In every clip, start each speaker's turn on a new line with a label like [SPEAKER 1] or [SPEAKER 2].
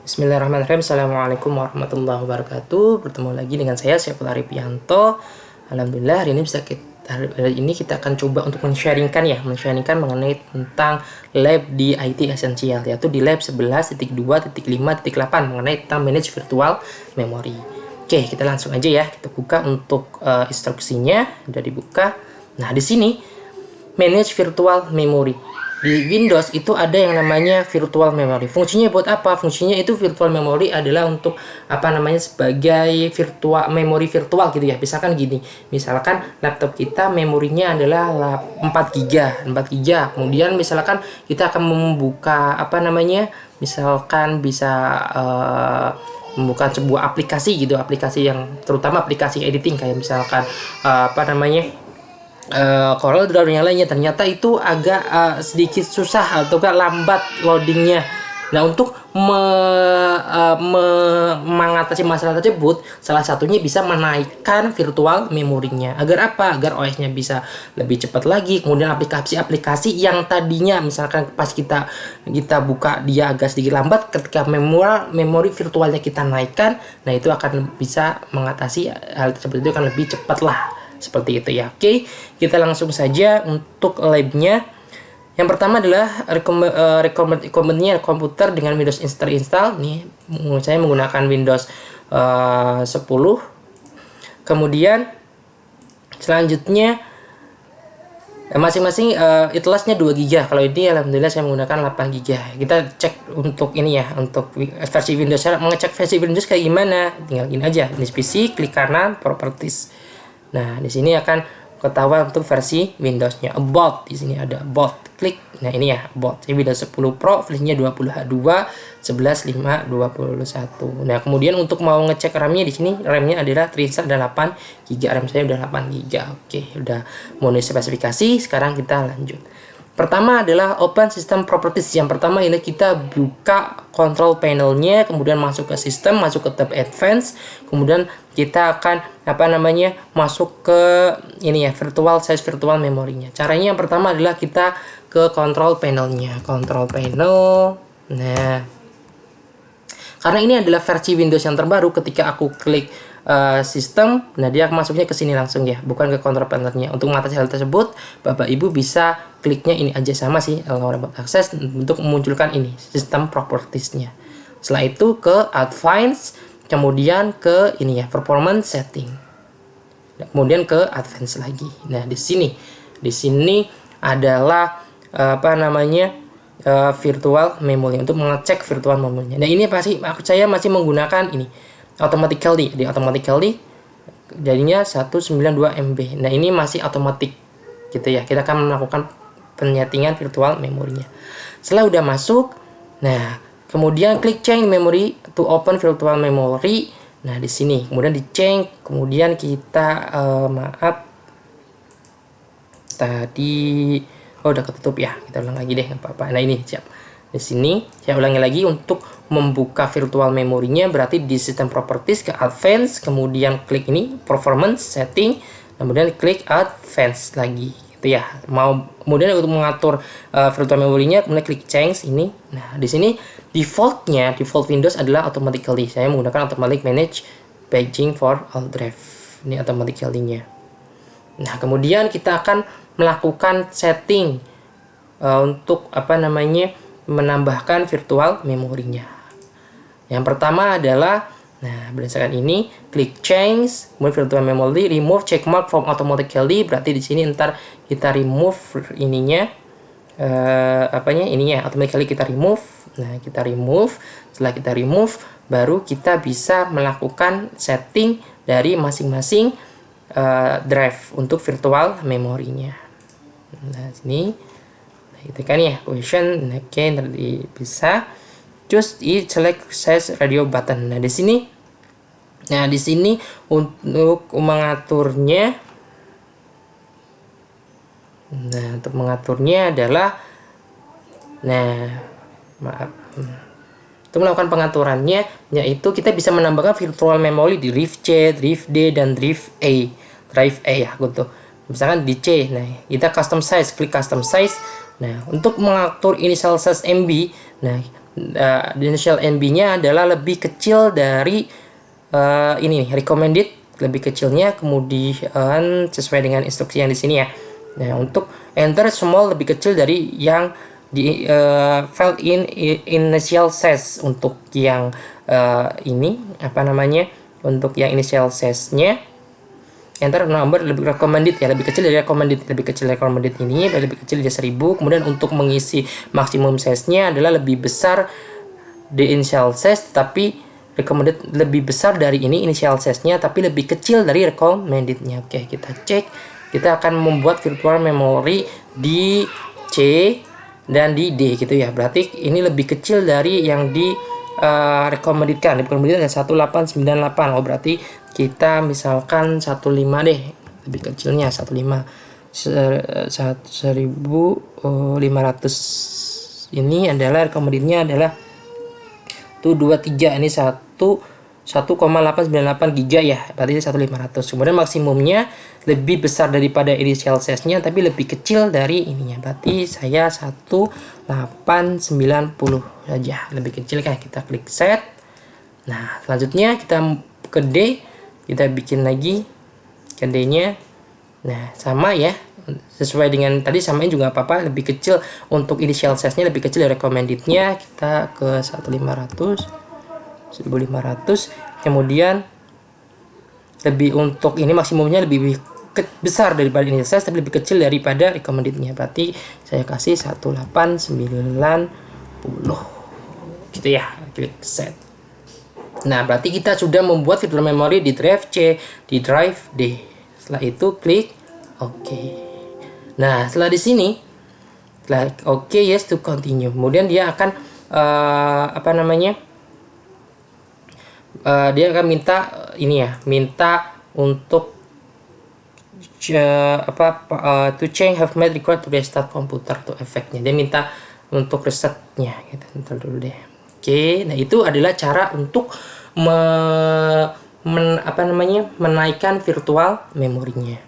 [SPEAKER 1] Bismillahirrahmanirrahim. Assalamualaikum warahmatullahi wabarakatuh. Bertemu lagi dengan saya Syekh Arifianto. Alhamdulillah hari ini kita akan coba untuk men-sharingkan mengenai tentang lab di IT Essential, yaitu di lab 11.2.5.8 mengenai tentang manage virtual memory. Oke, kita langsung aja ya. Kita buka untuk instruksinya. Sudah dibuka. Nah, di sini manage virtual memory. Di Windows itu ada yang namanya virtual memory. Fungsinya buat apa? Fungsinya itu virtual memory adalah untuk sebagai memori virtual gitu ya. Misalkan gini, misalkan laptop kita memorinya adalah 4 GB, 4 GB. Kemudian misalkan kita akan membuka misalkan bisa membuka sebuah aplikasi gitu, aplikasi yang terutama aplikasi editing kayak misalkan Corel Draw yang lainnya, ternyata itu agak sedikit susah atau lambat loadingnya. Nah, untuk mengatasi masalah tersebut, salah satunya bisa menaikkan virtual memorinya. Agar apa? Agar OS-nya bisa lebih cepat lagi. Kemudian aplikasi-aplikasi yang tadinya misalkan pas kita buka dia agak sedikit lambat, ketika memori virtualnya kita naikkan, nah itu akan bisa mengatasi hal tersebut, itu akan lebih cepat lah. Seperti itu ya. Oke, kita langsung saja untuk labnya. Yang pertama adalah recommendnya komputer dengan Windows terinstall. Nih, saya menggunakan Windows 10. Kemudian selanjutnya masing-masing itlasnya 2 GB. Kalau ini alhamdulillah saya menggunakan 8 GB. Kita cek untuk ini ya, untuk versi Windows. Saya mengecek versi Windows kayak gimana? Tinggal ini aja. Ini PC, klik kanan, properties. Nah, di sini akan ketahuan untuk versi Windows-nya. About, di sini ada about. Klik. Nah, ini ya, about. Ini Windows 10 Pro, versinya 20H2, 11.5.21. Nah, kemudian untuk mau ngecek RAM-nya di sini, RAM-nya adalah terinstall 8 GB. RAM saya udah 8 GB. Oke, udah memenuhi spesifikasi. Sekarang kita lanjut. Pertama adalah Open System Properties. Yang pertama ini kita buka control panelnya, kemudian masuk ke sistem, masuk ke tab Advanced, kemudian kita akan masuk ke ini ya, virtual memorinya. Caranya yang pertama adalah kita ke control panelnya, control panel. Nah, karena ini adalah versi Windows yang terbaru, ketika aku klik sistem, nah dia masuknya ke sini langsung ya, bukan ke control panelnya. Untuk mengatasi hal tersebut, Bapak Ibu bisa kliknya ini aja, sama sih remote access, untuk memunculkan ini sistem propertiesnya. Setelah itu ke advanced, kemudian ke ini ya, performance setting, nah, kemudian ke advanced lagi. Nah, di sini adalah virtual memory, untuk mengecek virtual memory. Nah, ini saya masih menggunakan ini automatically jadinya 192 MB. Nah, ini masih otomatis gitu ya. Kita akan melakukan penyetingan virtual memorinya. Setelah udah masuk, nah kemudian klik change memory to open virtual memory. Nah, di sini kemudian di change, kemudian kita udah ketutup ya. Kita ulang lagi deh, nggak apa-apa. Nah, ini siap. Di sini saya ulangi lagi, untuk membuka virtual memorinya berarti di sistem properties ke advanced, kemudian klik ini performance setting, kemudian klik advanced lagi gitu ya. Kemudian untuk mengatur virtual memorinya, kemudian klik change ini. Nah, di sini default Windows adalah automatically. Saya menggunakan automatic manage paging for all drive. Ini automatically-nya. Nah, kemudian kita akan melakukan setting untuk menambahkan virtual memorinya. Yang pertama adalah, nah berdasarkan ini, klik change, kemudian virtual memory, remove checkmark from automatically, berarti di sini ntar kita remove ininya, automatically kita remove. Nah, kita remove. Setelah kita remove, baru kita bisa melakukan setting dari masing-masing drive untuk virtual memorinya. Nah, sini itu kan ya, question, oke, nanti bisa choose select size radio button. Nah, di sini untuk mengaturnya, adalah, untuk melakukan pengaturannya, yaitu kita bisa menambahkan virtual memory di drive C, drive D, dan drive A ya gitu. Misalkan di C, nah kita custom size, klik custom size. Nah, untuk mengatur initial size MB, nah initial NB-nya adalah lebih kecil dari ini nih, recommended, lebih kecilnya, kemudian sesuai dengan instruksi yang di sini ya. Nah, untuk enter small lebih kecil dari yang di file in initial size. Untuk yang ini apa namanya, untuk yang initial size-nya enter number lebih recommended ya, lebih kecil dari recommended, lebih kecil dari recommended ini, lebih kecil dari 1000. Kemudian untuk mengisi maksimum size-nya adalah lebih besar di initial size, tapi recommended lebih besar dari ini initial size-nya, tapi lebih kecil dari recommended-nya. Oke, kita cek. Kita akan membuat virtual memory di C dan di D gitu ya. Berarti ini lebih kecil dari yang di recommended-kan. Recommended adalah 1898. Oh, berarti kita misalkan 15 deh, lebih kecilnya 15 1500. Ini adalah recommended-nya adalah 23. Ini 1,898 GB ya, berarti 1500. Kemudian maksimumnya lebih besar daripada initial size-nya tapi lebih kecil dari ininya, berarti saya 1890 saja, lebih kecil kan. Kita klik set. Nah, selanjutnya kita ke D, kita bikin lagi ke D-nya. Nah, sama ya, sesuai dengan tadi, samain juga apa-apa, lebih kecil untuk initial size-nya, lebih kecil dari recommended-nya. Kita ke 1500. Kemudian lebih untuk ini maksimumnya lebih besar daripada initial size tapi lebih kecil daripada recommended-nya, berarti saya kasih 1890 gitu ya, klik set. Nah, berarti kita sudah membuat virtual memory di drive C, di drive D. Setelah itu klik OK. Nah, setelah di sini klik OK, yes to continue. Kemudian dia akan dia akan minta ini ya, minta untuk to change have made required to restart computer, to efeknya dia minta untuk resetnya gitu. Bentar dulu deh. Oke, nah itu adalah cara untuk menaikkan virtual memorinya.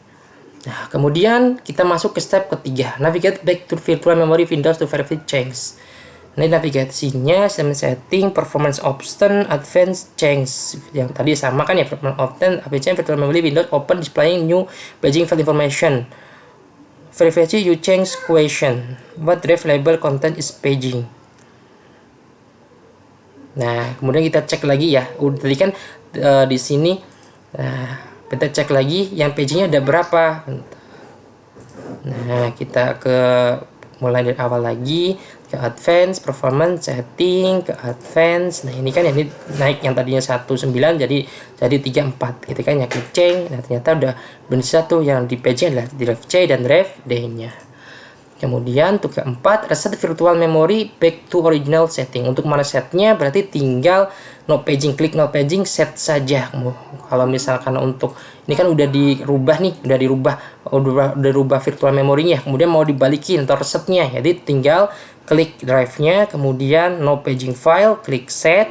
[SPEAKER 1] Nah, kemudian kita masuk ke step ketiga, navigate back to virtual memory Windows to verify change. Ini navigasinya, setting, performance option, advanced change. Yang tadi sama kan ya, performance option, advanced virtual memory Windows open displaying new paging file information. Verify you change question. What drive label content is paging. Nah, kemudian kita cek lagi ya. Udah tadi kan di sini. Nah, kita cek lagi yang pagingnya ada berapa. Nah, kita mulai dari awal lagi, ke advance, performance, setting, ke advance. Nah, ini kan ini naik, yang tadinya 19 jadi 34 gitu kan ya, klik change. Nah, ternyata udah benar satu yang di paging adalah drive C dan drive D-nya. Kemudian untuk keempat, reset virtual memory back to original setting. Untuk meresetnya berarti tinggal no paging, klik no paging, set saja. Kalau misalkan untuk ini kan udah dirubah virtual memorinya, kemudian mau dibalikin atau resetnya, jadi tinggal klik drive-nya, kemudian no paging file, klik set,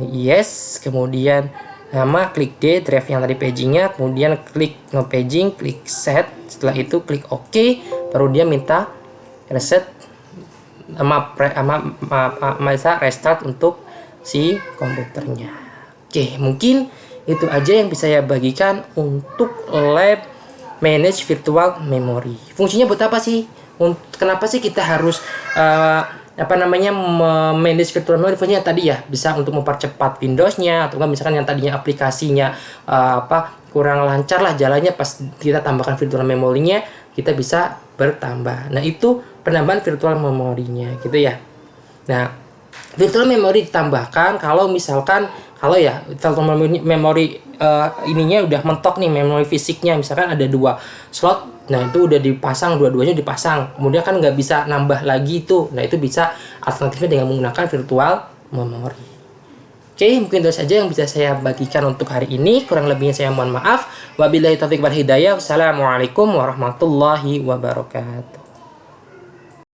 [SPEAKER 1] yes, kemudian nama, klik D, drive yang tadi pagingnya, kemudian klik no paging, klik set, setelah itu klik OK, baru dia minta reset restart untuk si komputernya. Oke, mungkin itu aja yang bisa saya bagikan untuk lab manage virtual memory. Fungsinya buat apa sih? Kenapa sih kita harus manage virtual memory? Fungsinya tadi ya, bisa untuk mempercepat Windows-nya, atau kan misalkan yang tadinya aplikasinya kurang lancar lah jalannya, pas kita tambahkan virtual memory-nya kita bisa bertambah. Nah, itu penambahan virtual memorinya gitu ya. Nah, virtual memory ditambahkan kalau misalkan virtual memory ininya udah mentok nih, memori fisiknya misalkan ada 2 slot. Nah, itu udah dipasang, dua-duanya dipasang, kemudian kan nggak bisa nambah lagi itu. Nah, itu bisa alternatifnya dengan menggunakan virtual memory. Oke, mungkin itu saja yang bisa saya bagikan untuk hari ini. Kurang lebihnya saya mohon maaf. Wabillahi taufiq wal hidayah. Wassalamualaikum warahmatullahi wabarakatuh.